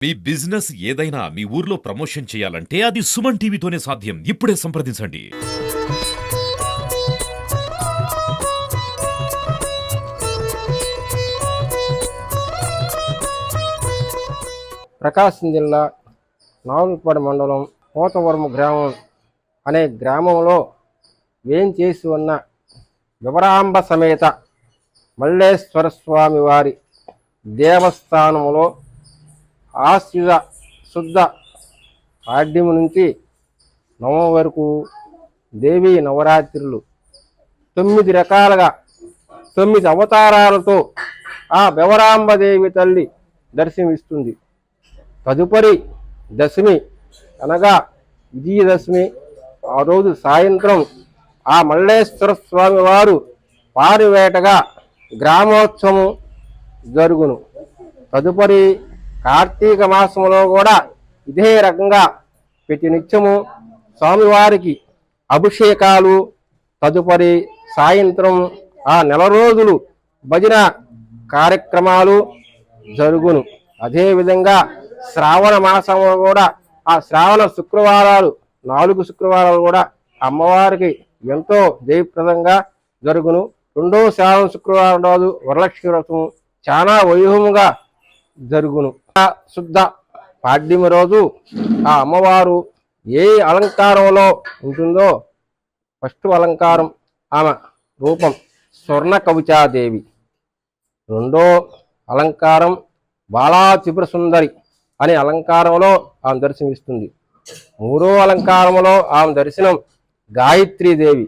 మీ business ఏదైనా మీ ఊర్లో promotion చేయాలంటే అది సుమన్ టీవీతోనే సాధ్యం. ఇప్పుడే సంప్రదించండి. ప్రకాశం జిల్లా నాగులపాడు మండలం పోతవరం గ్రామం అనే గ్రామంలో వేంచేసి ఉన్న వివరాంబ సమేత మల్లేశ్వర స్వామి వారి దేవస్థానంలో ఆశ్రిత శుద్ధ పాడ్యము నుంచి నవం వరకు దేవీ నవరాత్రులు 9 రకాలుగా 9 అవతారాలతో ఆ వివరాంబదేవి తల్లి దర్శనమిస్తుంది. తదుపరి దశమి అనగా విజయదశమి ఆ రోజు సాయంత్రం ఆ మల్లేశ్వర స్వామి వారు పారివేటగా గ్రామోత్సవం జరుగును. తదుపరి కార్తీక మాసంలో కూడా ఇదే రకంగా ప్రతి నిత్యము స్వామివారికి అభిషేకాలు, తదుపరి సాయంత్రం ఆ నెల రోజులు భజన కార్యక్రమాలు జరుగును. అదేవిధంగా శ్రావణ మాసంలో కూడా ఆ శ్రావణ శుక్రవారాలు 4 శుక్రవారాలు కూడా అమ్మవారికి ఎంతో జయప్రదంగా జరుగును. 2వ శ్రావణ శుక్రవారం రోజు వరలక్ష్మి వ్రతం చాలా వైభవంగా జరుగును. శుద్ధ పాడ్యమి రోజు ఆ అమ్మవారు ఏ అలంకారంలో ఉంటుందో ఫస్ట్ అలంకారం ఆమె రూపం స్వర్ణ కవచాదేవి, 2వ అలంకారం బాలా త్రిపుర సుందరి అనే అలంకారంలో ఆమె దర్శనమిస్తుంది. 3వ అలంకారంలో ఆమె దర్శనం గాయత్రీదేవి,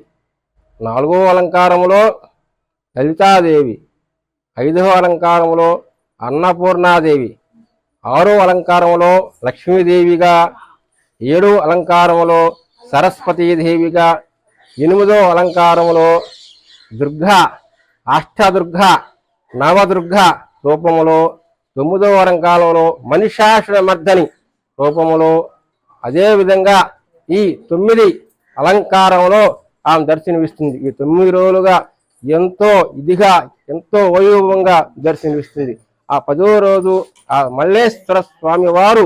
4వ అలంకారంలో లలితాదేవి, 5వ అలంకారంలో అన్నపూర్ణాదేవి, 6వ అలంకారంలో లక్ష్మీదేవిగా, 7వ అలంకారంలో సరస్వతీదేవిగా, 8వ అలంకారంలో దుర్గా, అష్టదుర్గా, నవదుర్గా రూపములో, 9వ అలంకారంలో మహిషాసురమర్దని రూపములో, అదేవిధంగా ఈ 9 అలంకారంలో ఆమె దర్శనమిస్తుంది. ఈ 9 రోజులుగా ఎంతో ఇదిగా ఎంతో వైభవంగా దర్శనమిస్తుంది. ఆ 10వ రోజు ఆ మల్లేశ్వర స్వామి వారు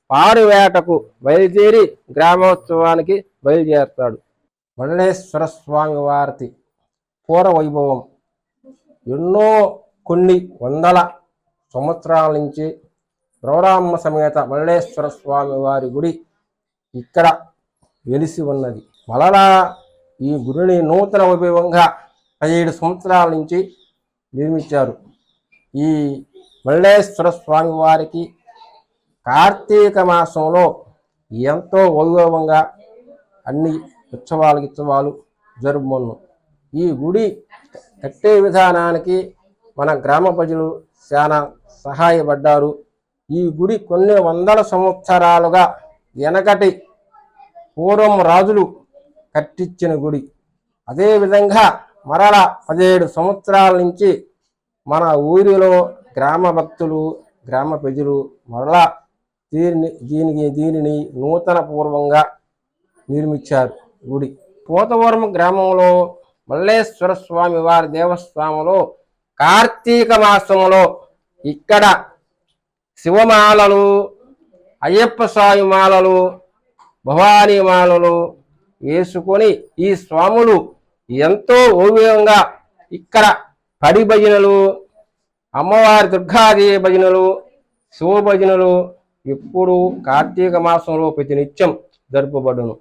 పారువేటకు బయలుదేరి గ్రామోత్సవానికి బయలుదేరుతాడు. మల్లేశ్వర స్వామి వారి పూర్వ వైభవం ఎన్నో కొన్ని వందల సంవత్సరాల నుంచి వివరాంబ సమేత మల్లేశ్వర స్వామి వారి గుడి ఇక్కడ వెలిసి ఉన్నది. మరలా ఈ గుడిని నూతన వైభవంగా 17 సంవత్సరాల నుంచి నిర్మించారు. ఈ మల్లేశ్వర స్వామి వారికి కార్తీక మాసంలో ఎంతో వైభవంగా అన్ని ఉత్సవాలు జరుపుకున్నాం. ఈ గుడి కట్టే విధానానికి మన గ్రామ ప్రజలు చాలా సహాయపడ్డారు. ఈ గుడి కొన్ని వందల సంవత్సరాలుగా వెనకటి పూర్వం రాజులు కట్టించిన గుడి. అదేవిధంగా మరల 17 సంవత్సరాల నుంచి మన ఊరిలో గ్రామ భక్తులు గ్రామ ప్రజలు మరలా దీనిని నూతన పూర్వంగా నిర్మించారు గుడి. పోతవరం గ్రామంలో మల్లేశ్వర స్వామి వారి దేవస్థానంలో కార్తీక మాసంలో ఇక్కడ శివమాలలు, అయ్యప్ప స్వామి మాలలు, భవానీ మాలలు వేసుకొని ఈ స్వాములు ఎంతో వైభవంగా ఇక్కడ పడి భజనలు, అమ్మవారి దుర్గాదేవి భజనలు, శివ భజనలు ఎప్పుడు కార్తీక మాసంలో ప్రతి నిత్యం జరుపబడును.